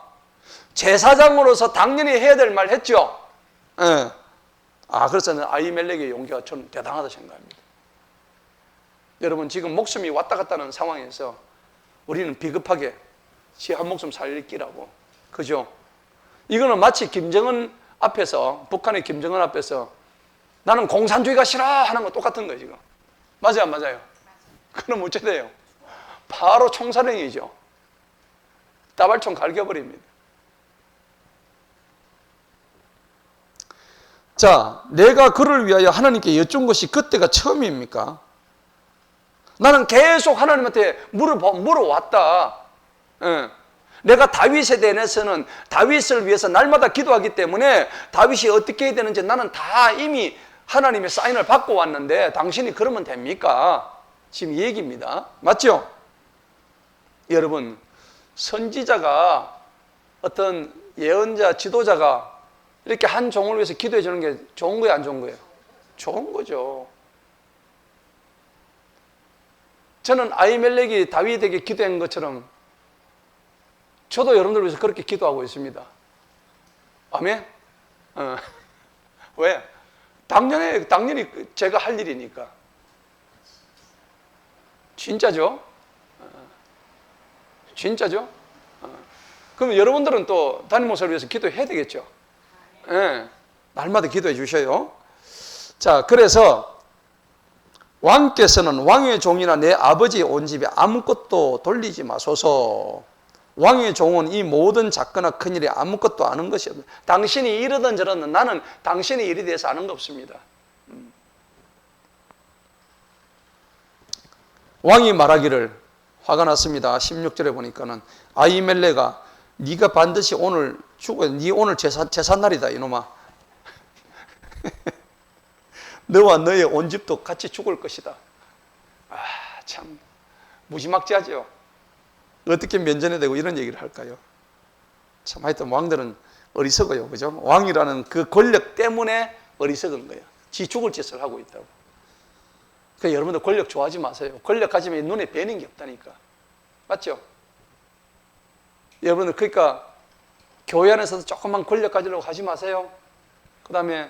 제사장으로서 당연히 해야 될 말 했죠? 예. 그래서 아히멜렉의 용기가 저는 대단하다 생각합니다. 여러분, 지금 목숨이 왔다 갔다 하는 상황에서 우리는 비겁하게 지 한 목숨 살리기라고. 그죠? 이거는 마치 김정은 앞에서, 북한의 김정은 앞에서 나는 공산주의가 싫어 하는 거 똑같은 거예요, 지금. 맞아요, 안 맞아요? 그럼 어째 돼요? 바로 총살행이죠. 따발총 갈겨버립니다. 자, 내가 그를 위하여 하나님께 여쭌 것이 그때가 처음입니까? 나는 계속 하나님한테 물어왔다. 예. 내가 다윗에 대해서는 다윗을 위해서 날마다 기도하기 때문에 다윗이 어떻게 해야 되는지 나는 다 이미 하나님의 사인을 받고 왔는데 당신이 그러면 됩니까? 지금 이 얘기입니다. 맞죠? 여러분, 선지자가 어떤 예언자, 지도자가 이렇게 한 종을 위해서 기도해 주는 게 좋은 거예요, 안 좋은 거예요? 좋은 거죠. 저는 아히멜렉이 다윗에게 기도한 것처럼 저도 여러분들 위해서 그렇게 기도하고 있습니다. 아멘? 왜? 당연히 제가 할 일이니까. 진짜죠? 진짜죠? 그럼 여러분들은 또 담임 목사를 위해서 기도해야 되겠죠? 네. 날마다 기도해 주셔요. 자, 그래서 왕께서는 왕의 종이나 내 아버지의 온 집에 아무것도 돌리지 마소서. 왕의 종은 이 모든 작거나 큰일에 아무것도 아는 것이 없습니다. 당신이 이러든 저러든 나는 당신의 일에 대해서 아는 거 없습니다. 왕이 말하기를, 화가 났습니다. 16절에 보니까는 아히멜렉아, 네가 반드시 오늘 죽어야, 네 오늘 제삿날이다 이놈아. 너와 너의 온 집도 같이 죽을 것이다. 아, 참 무지막지하죠. 어떻게 면전에 대고 이런 얘기를 할까요? 참 하여튼 왕들은 어리석어요. 그죠? 왕이라는 그 권력 때문에 어리석은 거예요. 지 죽을 짓을 하고 있다고. 그러니까 여러분들 권력 좋아하지 마세요. 권력 가지면 눈에 뵈는 게 없다니까. 맞죠? 여러분들 그러니까 교회 안에서도 조금만 권력 가지려고 하지 마세요. 그 다음에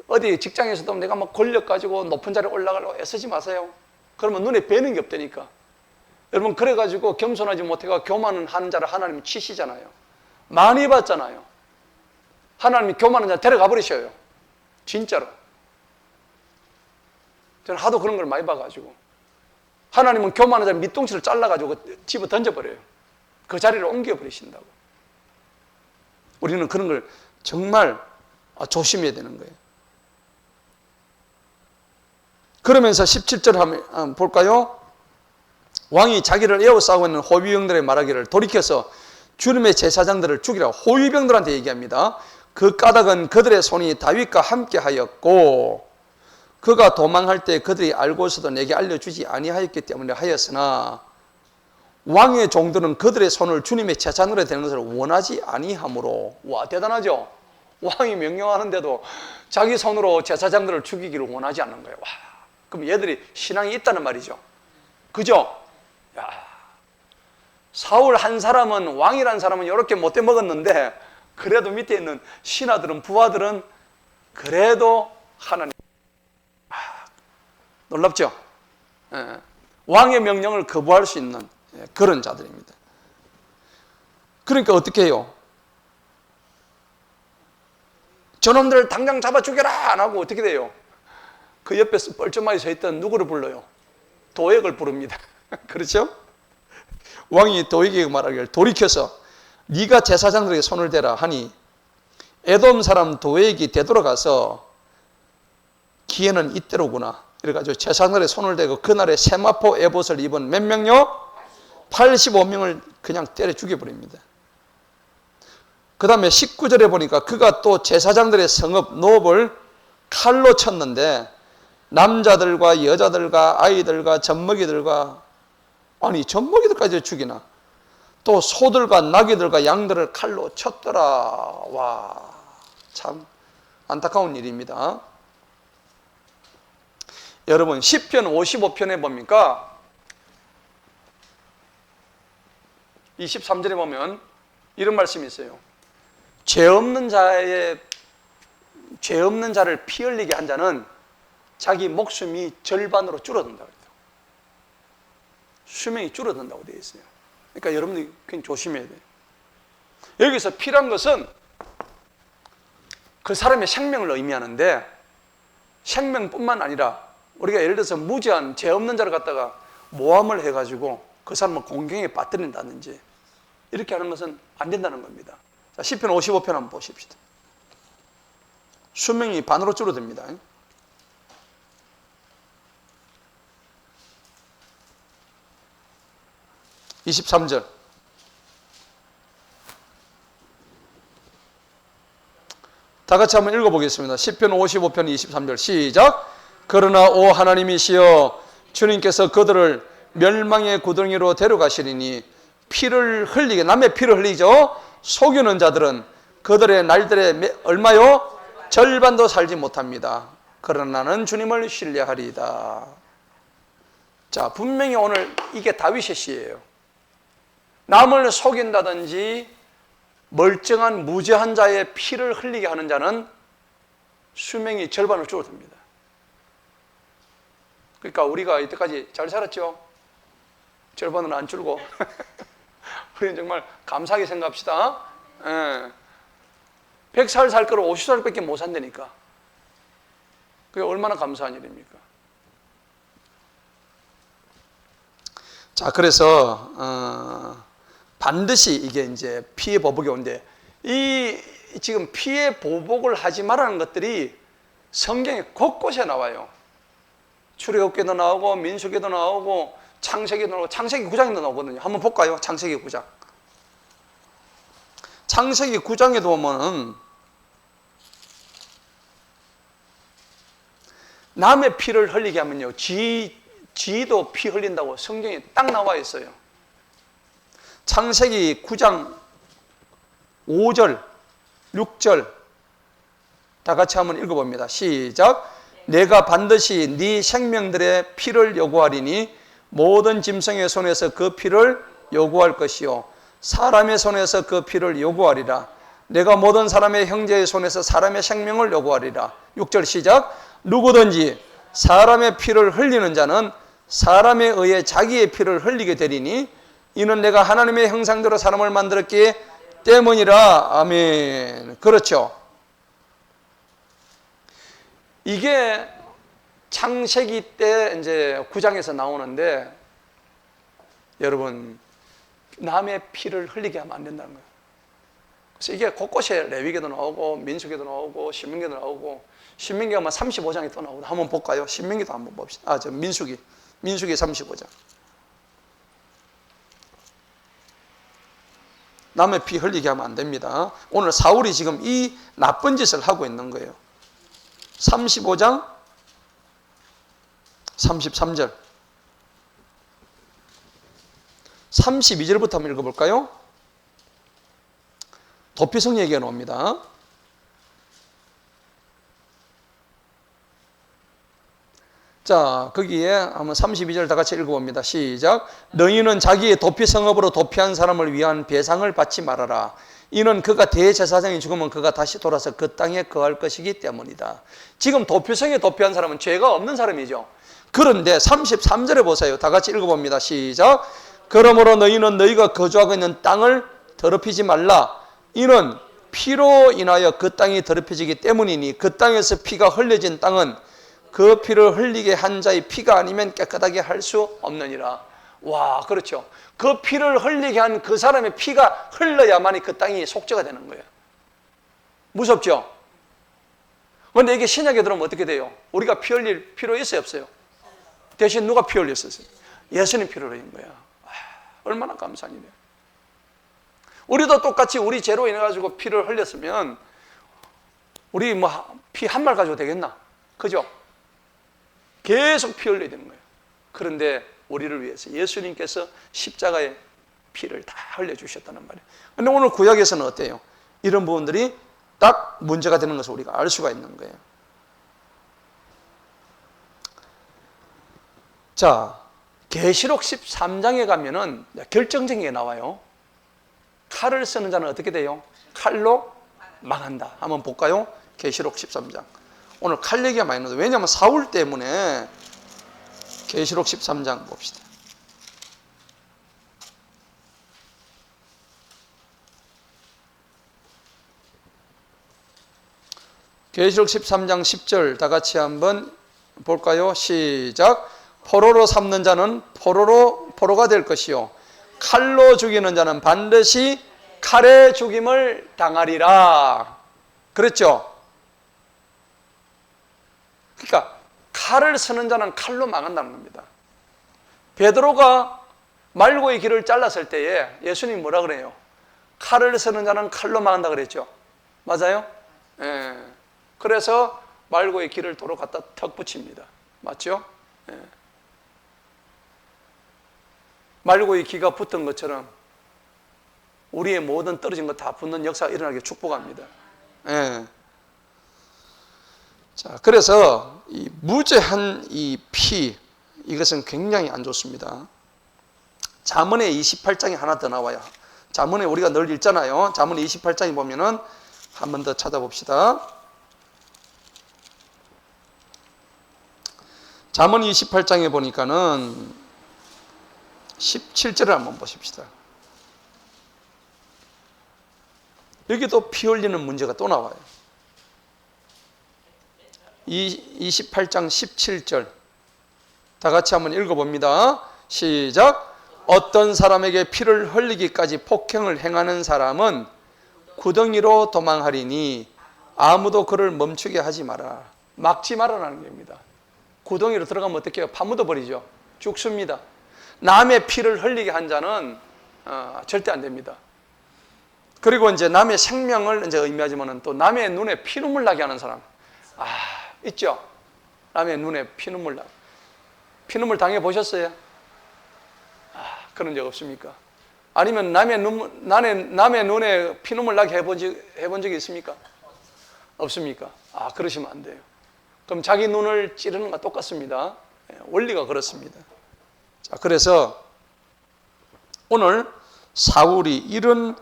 어디 직장에서도 내가 막 권력 가지고 높은 자리에 올라가려고 애쓰지 마세요. 그러면 눈에 뵈는 게 없다니까. 여러분 그래가지고 겸손하지 못해가 교만하는 자를 하나님이 치시잖아요. 많이 봤잖아요. 하나님이 교만한 자 데려가 버리셔요. 진짜로. 저는 하도 그런 걸 많이 봐가지고 하나님은 교만한 자 밑둥치를 잘라가지고 집어 던져버려요. 그 자리를 옮겨버리신다고. 우리는 그런 걸 정말 조심해야 되는 거예요. 그러면서 17절 한번 볼까요? 왕이 자기를 에워싸고 있는 호위병들의 말하기를 돌이켜서 주님의 제사장들을 죽이라. 호위병들한테 얘기합니다. 그 까닭은 그들의 손이 다윗과 함께 하였고 그가 도망할 때 그들이 알고서도 내게 알려주지 아니하였기 때문에 하였으나 왕의 종들은 그들의 손을 주님의 제사장으로 되는 것을 원하지 아니하므로. 와, 대단하죠? 왕이 명령하는데도 자기 손으로 제사장들을 죽이기를 원하지 않는 거예요. 와, 그럼 얘들이 신앙이 있다는 말이죠. 그죠? 야, 사울 한 사람은, 왕이라는 사람은 이렇게 못돼 먹었는데 그래도 밑에 있는 신하들은, 부하들은 그래도 하나님, 놀랍죠? 예. 왕의 명령을 거부할 수 있는 그런 자들입니다. 그러니까 어떻게 해요? 저놈들 당장 잡아 죽여라 안 하고 어떻게 돼요? 그 옆에서 뻘쭘하게 서 있던 누구를 불러요? 도액을 부릅니다. 그렇죠? 왕이 도액에게 말하기를 돌이켜서 네가 제사장들에게 손을 대라 하니 에돔 사람 도액이 되돌아가서 기회는 이때로구나. 이래가지고 제사장들의 손을 대고 그날에 세마포 에봇을 입은 몇 명요? 85명을 그냥 때려 죽여버립니다. 그 다음에 19절에 보니까 그가 또 제사장들의 성읍 노업을 칼로 쳤는데 남자들과 여자들과 아이들과 젖먹이들과, 아니 젖먹이들까지 죽이나, 또 소들과 나귀들과 양들을 칼로 쳤더라. 와, 참 안타까운 일입니다. 여러분 시편 55편에 뭡니까? 23절에 보면 이런 말씀이 있어요. 죄 없는 자를 피 흘리게 한 자는 자기 목숨이 절반으로 줄어든다. 수명이 줄어든다고 되어 있어요. 그러니까 여러분들이 굉장히 조심해야 돼요. 여기서 피란 것은 그 사람의 생명을 의미하는데, 생명뿐만 아니라 우리가 예를 들어서 무지한 죄 없는 자를 갖다가 모함을 해가지고 그 사람을 공경에 빠뜨린다든지 이렇게 하는 것은 안 된다는 겁니다. 자, 시편 55편 한번 보십시다. 수명이 반으로 줄어듭니다. 23절. 다 같이 한번 읽어보겠습니다. 시편 55편 23절 시작. 그러나 오 하나님이시여 주님께서 그들을 멸망의 구덩이로 데려가시리니 피를 흘리게, 남의 피를 흘리죠. 속이는 자들은 그들의 날들에 얼마요? 절반도 살지 못합니다. 그러나 나는 주님을 신뢰하리이다. 자, 분명히 오늘 이게 다윗의 시예요. 남을 속인다든지 멀쩡한 무죄한 자의 피를 흘리게 하는 자는 수명이 절반으로 줄어듭니다. 그러니까 우리가 이때까지 잘 살았죠? 절반은 안 줄고 우리는 정말 감사하게 생각합시다. 100살 살 거를 50살밖에 못 산다니까. 그게 얼마나 감사한 일입니까? 자, 그래서 반드시 이게 이제 피해 보복이 오는데, 이 지금 피해 보복을 하지 말라는 것들이 성경에 곳곳에 나와요. 출애굽기도 나오고 민수기도 나오고 창세기도 나오고, 창세기 9장에도 나오거든요. 한번 볼까요? 창세기 9장. 창세기 9장에도 보면은 남의 피를 흘리게 하면요, 지도 피 흘린다고 성경에 딱 나와 있어요. 창세기 9장 5절, 6절 다 같이 한번 읽어봅니다. 시작. 내가 반드시 네 생명들의 피를 요구하리니 모든 짐승의 손에서 그 피를 요구할 것이요 사람의 손에서 그 피를 요구하리라. 내가 모든 사람의 형제의 손에서 사람의 생명을 요구하리라. 6절 시작. 누구든지 사람의 피를 흘리는 자는 사람에 의해 자기의 피를 흘리게 되리니 이는 내가 하나님의 형상대로 사람을 만들었기 때문이라. 아멘. 그렇죠. 이게 창세기 때 이제 9장에서 나오는데, 여러분, 남의 피를 흘리게 하면 안 된다는 거예요. 그래서 이게 곳곳에 레위기도 나오고 민수기도 나오고 신명기도 나오고, 신명기 하면 35장에 또 나오고, 한번 볼까요? 신명기도 한번 봅시다. 민수기 35장. 남의 피 흘리게 하면 안 됩니다. 오늘 사울이 지금 이 나쁜 짓을 하고 있는 거예요. 35장 33절 32절부터 한번 읽어볼까요? 도피성 얘기가 나옵니다. 자, 거기에 한번 32절 다 같이 읽어봅니다. 시작. 너희는 자기의 도피성업으로 도피한 사람을 위한 배상을 받지 말아라. 이는 그가 대제사장이 죽으면 그가 다시 돌아서 그 땅에 거할 것이기 때문이다. 지금 도피성에 도피한 사람은 죄가 없는 사람이죠. 그런데 33절에 보세요. 다 같이 읽어봅니다. 시작. 그러므로 너희는 너희가 거주하고 있는 땅을 더럽히지 말라. 이는 피로 인하여 그 땅이 더럽혀지기 때문이니 그 땅에서 피가 흘려진 땅은 그 피를 흘리게 한 자의 피가 아니면 깨끗하게 할 수 없느니라. 와, 그렇죠. 그 피를 흘리게 한 그 사람의 피가 흘러야만이 그 땅이 속죄가 되는 거예요. 무섭죠? 그런데 이게 신약에 들어오면 어떻게 돼요? 우리가 피 흘릴 필요 있어요, 없어요? 대신 누가 피 흘렸었어요? 예수님 피를 흘린 거야. 얼마나 감사한 일이에요. 우리도 똑같이 우리 죄로 인해 가지고 피를 흘렸으면 우리 뭐 피 한 말 가지고 되겠나? 그죠? 계속 피 흘려야 되는 거예요. 그런데 우리를 위해서 예수님께서 십자가에 피를 다 흘려주셨다는 말이에요. 그런데 오늘 구약에서는 어때요? 이런 부분들이 딱 문제가 되는 것을 우리가 알 수가 있는 거예요. 자, 계시록 13장에 가면은 결정적인 게 나와요. 칼을 쓰는 자는 어떻게 돼요? 칼로 망한다. 한번 볼까요? 계시록 13장. 오늘 칼 얘기가 많이 나와요. 왜냐하면 사울 때문에. 계시록 13장 봅시다. 계시록 13장 10절 다 같이 한번 볼까요? 시작. 포로로 삼는 자는 포로가 될 것이요 칼로 죽이는 자는 반드시 칼에 죽임을 당하리라. 그랬죠? 그러니까 칼을 쓰는 자는 칼로 망한다는 겁니다. 베드로가 말고의 길을 잘랐을 때에 예수님이 뭐라 그래요? 칼을 쓰는 자는 칼로 망한다 그랬죠? 맞아요? 예. 그래서 말고의 길을 도로 갖다 턱 붙입니다. 맞죠? 예. 말고의 기가 붙은 것처럼 우리의 모든 떨어진 것 다 붙는 역사가 일어나게 축복합니다. 예. 자, 그래서 이 무죄한 이 피, 이것은 굉장히 안 좋습니다. 잠언에 28장이 하나 더 나와요. 잠언에 우리가 늘 읽잖아요. 잠언 28장에 보면은 한 번 더 찾아봅시다. 잠언 28장에 보니까는 17절을 한번 보십시다. 여기도 피 흘리는 문제가 또 나와요. 28장 17절 다 같이 한번 읽어봅니다. 시작. 어떤 사람에게 피를 흘리기까지 폭행을 행하는 사람은 구덩이로 도망하리니 아무도 그를 멈추게 하지 마라. 막지 말아라는 겁니다. 구덩이로 들어가면 어떻게 해요? 파묻어 버리죠. 죽습니다. 남의 피를 흘리게 한 자는 절대 안 됩니다. 그리고 이제 남의 생명을 이제 의미하지만은 또 남의 눈에 피눈물 나게 하는 사람, 있죠. 남의 눈에 피눈물 나게. 피눈물 당해 보셨어요? 그런 적 없습니까? 아니면 남의 눈에 피눈물 나게 해본 적이 있습니까? 없습니까? 그러시면 안 돼요. 그럼 자기 눈을 찌르는 것과 똑같습니다. 원리가 그렇습니다. 자, 그래서 오늘 사울이 이런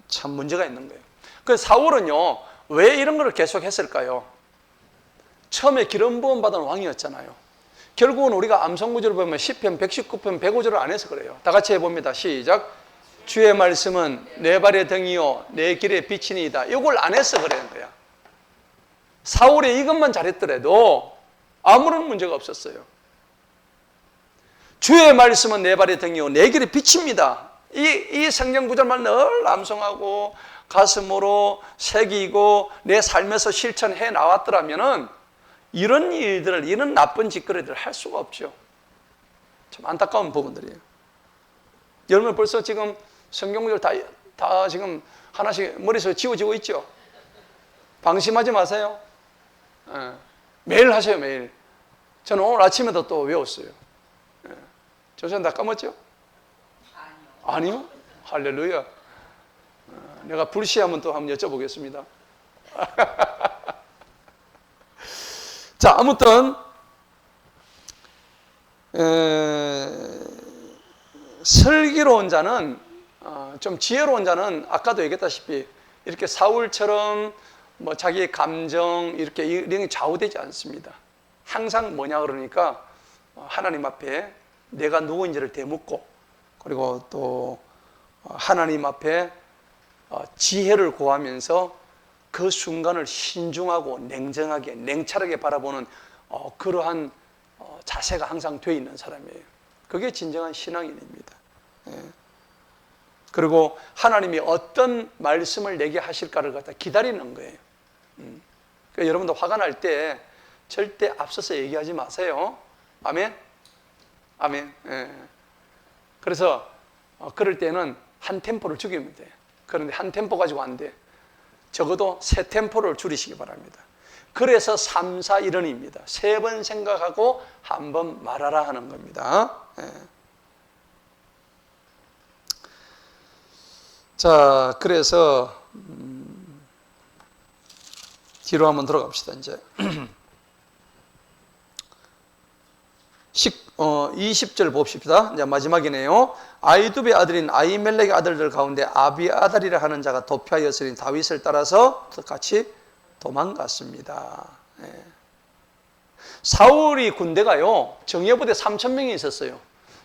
참 문제가 있는 거예요. 그 사울은요, 왜 이런 걸 계속 했을까요? 처음에 기름 부음 받은 왕이었잖아요. 결국은 우리가 암송구절을 보면 시편 119편 105절을 안 해서 그래요. 다 같이 해봅니다. 시작. 주의 말씀은 내 발의 등이요 내 길의 빛이니이다. 이걸 안 해서 그러는 거야. 사울이 이것만 잘했더라도 아무런 문제가 없었어요. 주의 말씀은 내 발의 등이요 내 길의 빛입니다. 이 성경 구절만 늘 암송하고 가슴으로 새기고 내 삶에서 실천해 나왔더라면은 이런 일들을, 이런 나쁜 짓거리들을 할 수가 없죠. 참 안타까운 부분들이에요. 여러분 벌써 지금 성경 구절 다 지금 하나씩 머릿속에 지워지고 있죠. 방심하지 마세요. 매일 하세요, 매일. 저는 오늘 아침에도 또 외웠어요. 조선 다 까먹었죠? 아니요. 할렐루야. 내가 불시하면 또 한번 여쭤보겠습니다. 자, 아무튼 슬기로운 자는 좀 지혜로운 자는 아까도 얘기했다시피 이렇게 사울처럼 뭐 자기의 감정 이런 게 좌우되지 않습니다. 항상 뭐냐 그러니까 하나님 앞에 내가 누구인지를 되묻고 그리고 또 하나님 앞에 지혜를 구하면서 그 순간을 신중하고 냉정하게 냉철하게 바라보는 그러한 자세가 항상 되어 있는 사람이에요. 그게 진정한 신앙인입니다. 그리고 하나님이 어떤 말씀을 내게 하실까를 갖다 기다리는 거예요. 그러니까 여러분도 화가 날 때 절대 앞서서 얘기하지 마세요. 아멘? 아멘. 그래서 그럴 때는 한 템포를 죽이면 돼요. 그런데 한 템포 가지고 안 돼. 적어도 세 템포를 줄이시기 바랍니다. 그래서 3, 4, 1원입니다. 3번 생각하고 한 번 말하라 하는 겁니다. 자, 그래서 뒤로 한번 들어갑시다. 이제 20절 봅시다. 이제 마지막이네요. 아이두베 아들인 아히멜렉의 아들들 가운데 아비아달이라 하는 자가 도피하였으니 다윗을 따라서 같이 도망갔습니다. 사울이 군대가요 정예부대 3,000명이 있었어요.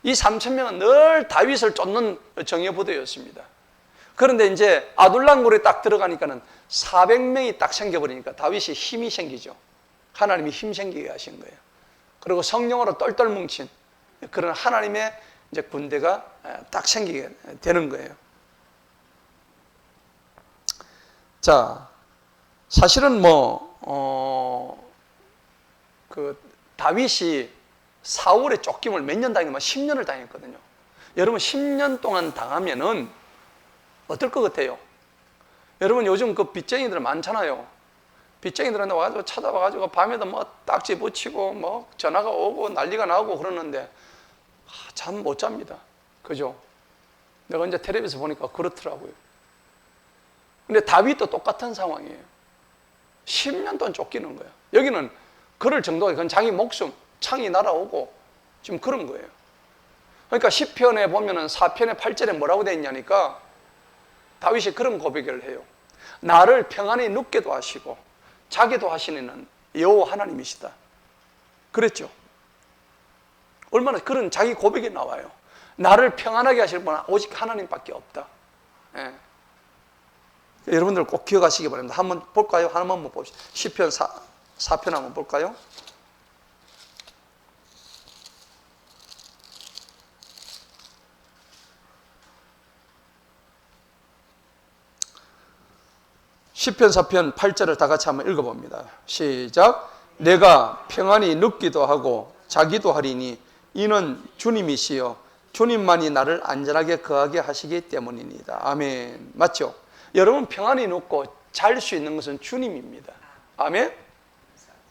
이 3,000명은 늘 다윗을 쫓는 정예부대였습니다. 그런데 이제 아둘람굴에 딱 들어가니까는 400명이 딱 생겨버리니까 다윗이 힘이 생기죠. 하나님이 힘 생기게 하신 거예요. 그리고 성령으로 똘똘 뭉친 그런 하나님의 이제 군대가 딱 생기게 되는 거예요. 자, 사실은 그 다윗이 사울의 쫓김을 몇 년 당했냐면 10년을 당했거든요. 여러분 10년 동안 당하면은 어떨 것 같아요? 여러분 요즘 그 빚쟁이들 많잖아요. 빚쟁이들한테 와가지고 찾아와가지고 밤에도 뭐 딱지 붙이고 뭐 전화가 오고 난리가 나고 그러는데 잠 못 잡니다. 그죠? 내가 이제 텔레비에서 보니까 그렇더라고요. 근데 다윗도 똑같은 상황이에요. 10년 동안 쫓기는 거예요. 여기는 그럴 정도가 그건 자기 목숨, 창이 날아오고 지금 그런 거예요. 그러니까 시편에 보면은 4편의 8절에 뭐라고 되어 있냐니까 다윗이 그런 고백을 해요. 나를 평안히 눕게도 하시고 자기도 하시는 여호와 하나님이시다. 그랬죠. 얼마나 그런 자기 고백이 나와요. 나를 평안하게 하실 분은 오직 하나님밖에 없다. 예. 여러분들 꼭 기억하시기 바랍니다. 한번 볼까요? 하나만 한번 봅시다. 시편 4편 한번 볼까요? 시편 4편 8절을 다 같이 한번 읽어봅니다. 시작. 내가 평안히 눕기도 하고 자기도 하리니 이는 주님이시여 주님만이 나를 안전하게 거하게 하시기 때문입니다. 아멘. 맞죠? 여러분 평안히 눕고 잘 수 있는 것은 주님입니다. 아멘.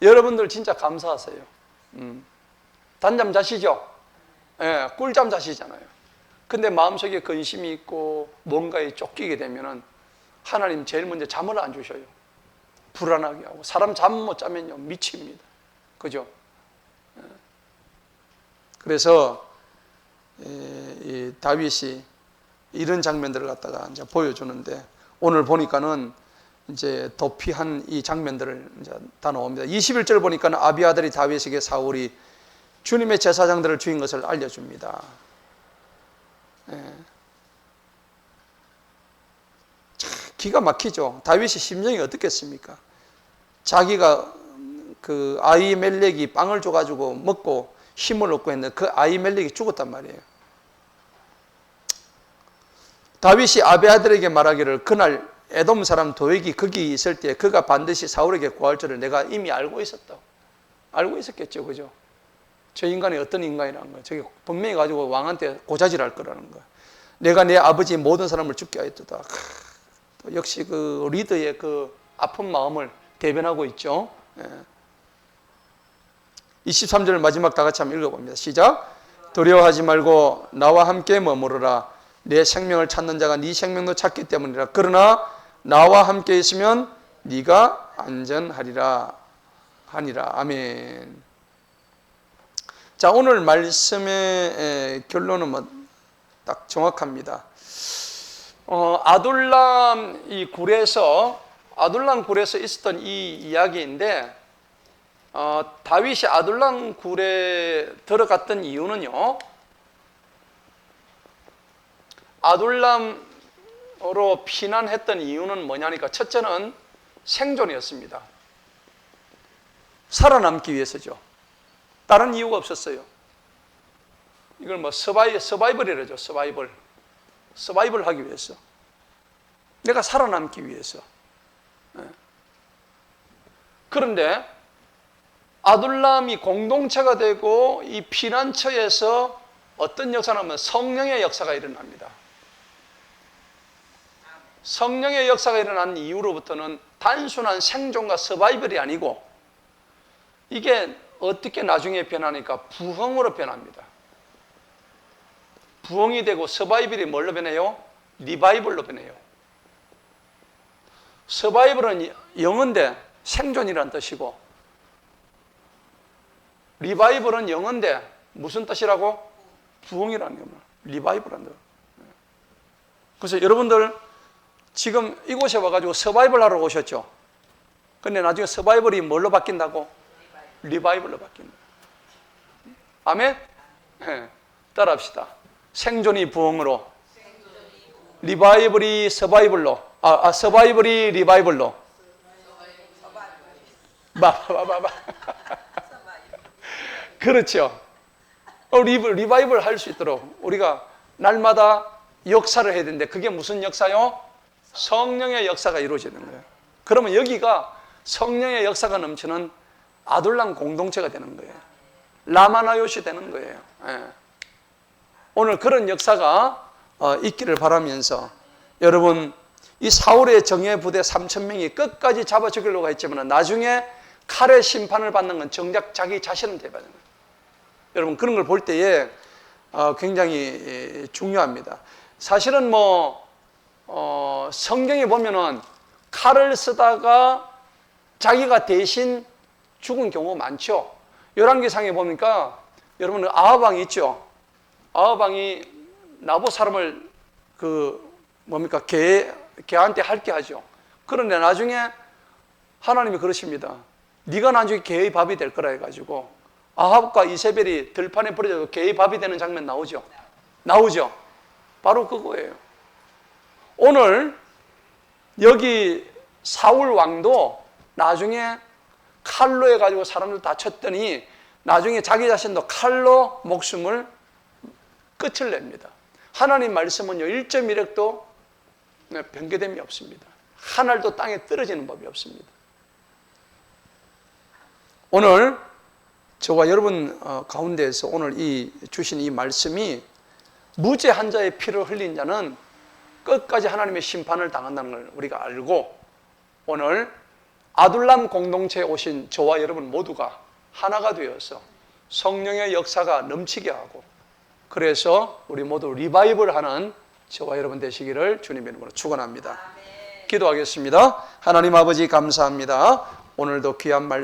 여러분들 진짜 감사하세요. 단잠 자시죠? 예, 꿀잠 자시잖아요. 근데 마음속에 근심이 있고 뭔가에 쫓기게 되면은 하나님 제일 먼저 잠을 안 주셔요. 불안하게 하고 사람 잠 못 자면요 미칩니다. 그죠? 그래서 이 다윗이 이런 장면들을 갖다가 이제 보여주는데 오늘 보니까는 이제 도피한 이 장면들을 이제 다 나옵니다. 21절 보니까는 아비아들이 다윗에게 사울이 주님의 제사장들을 죽인 것을 알려줍니다. 기가 막히죠. 다윗의 심정이 어떻겠습니까? 자기가 그 아히멜렉이 빵을 줘가지고 먹고 힘을 얻고 했는데 그 아히멜렉이 죽었단 말이에요. 다윗이 아비아들에게 말하기를 그날 에돔 사람 도액이 거기 있을 때 그가 반드시 사울에게 구할 줄을 내가 이미 알고 있었다. 알고 있었겠죠, 그죠? 저 인간이 어떤 인간이라는 거예요. 저게 분명히 가지고 왕한테 고자질할 거라는 거예요. 내가 내 아버지 모든 사람을 죽게 하였도다. 역시 그 리더의 그 아픈 마음을 대변하고 있죠. 23절 마지막 다 같이 한번 읽어봅니다. 시작. 두려워하지 말고 나와 함께 머무르라. 내 생명을 찾는 자가 네 생명도 찾기 때문이라. 그러나 나와 함께 있으면 네가 안전하리라 하니라. 아멘. 자, 오늘 말씀의 결론은 뭐 딱 정확합니다. 아둘람 굴에서 있었던 이 이야기인데 다윗이 아둘람 굴에 들어갔던 이유는요. 아둘람으로 피난했던 이유는 뭐냐니까 첫째는 생존이었습니다. 살아남기 위해서죠. 다른 이유가 없었어요. 이걸 뭐 서바이벌이라죠. 서바이벌 하기 위해서. 내가 살아남기 위해서. 그런데 아둘람이 공동체가 되고 이 피난처에서 어떤 역사를 하면 성령의 역사가 일어납니다. 성령의 역사가 일어난 이후로부터는 단순한 생존과 서바이벌이 아니고 이게 어떻게 나중에 변하니까 부흥으로 변합니다. 부흥이 되고 서바이벌이 뭘로 변해요? 리바이벌로 변해요. 서바이벌은 영어인데 생존이란 뜻이고 리바이벌은 영어인데 무슨 뜻이라고? 부흥이라는 겁니다. 리바이벌이라는 뜻. 그래서 여러분들 지금 이곳에 와가지고 서바이벌 하러 오셨죠? 근데 나중에 서바이벌이 뭘로 바뀐다고? 리바이벌로 바뀐다. 아멘? 네. 따라합시다. 생존이 부흥으로, 리바이벌이 서바이벌로, 서바이벌이 리바이벌로. 봐봐. 그렇죠. 리바이벌 할 수 있도록 우리가 날마다 역사를 해야 되는데 그게 무슨 역사요? 성령의 역사가 이루어지는 거예요. 그러면 여기가 성령의 역사가 넘치는 아둘람 공동체가 되는 거예요. 라마나요시 되는 거예요. 예. 오늘 그런 역사가 있기를 바라면서 여러분 이 사울의 정예 부대 3,000명이 끝까지 잡아 죽이려고 했지만 나중에 칼의 심판을 받는 건 정작 자기 자신한테 받는 거예요. 여러분 그런 걸 볼 때에 굉장히 중요합니다. 사실은 성경에 보면은 칼을 쓰다가 자기가 대신 죽은 경우가 많죠. 열왕기상에 보니까 여러분 아하방이 있죠. 아하방이 나봇 사람을 걔한테 할게 하죠. 그런데 나중에 하나님이 그러십니다. 네가 나중에 개의 밥이 될 거라 해가지고 아합과 이세벨이 들판에 버려져서 개의 밥이 되는 장면 나오죠. 바로 그거예요. 오늘 여기 사울 왕도 나중에 칼로 해가지고 사람들 다 쳤더니 나중에 자기 자신도 칼로 목숨을 끝을 냅니다. 하나님 말씀은요 1.1획도 변개됨이 없습니다. 한 알도 땅에 떨어지는 법이 없습니다. 오늘 저와 여러분 가운데에서 오늘 주신 이 말씀이 무죄 한 자의 피를 흘린 자는 끝까지 하나님의 심판을 당한다는 걸 우리가 알고 오늘 아둘람 공동체에 오신 저와 여러분 모두가 하나가 되어서 성령의 역사가 넘치게 하고 그래서 우리 모두 리바이벌하는 저와 여러분 되시기를 주님의 이름으로 축원합니다. 기도하겠습니다. 하나님 아버지 감사합니다. 오늘도 귀한 말씀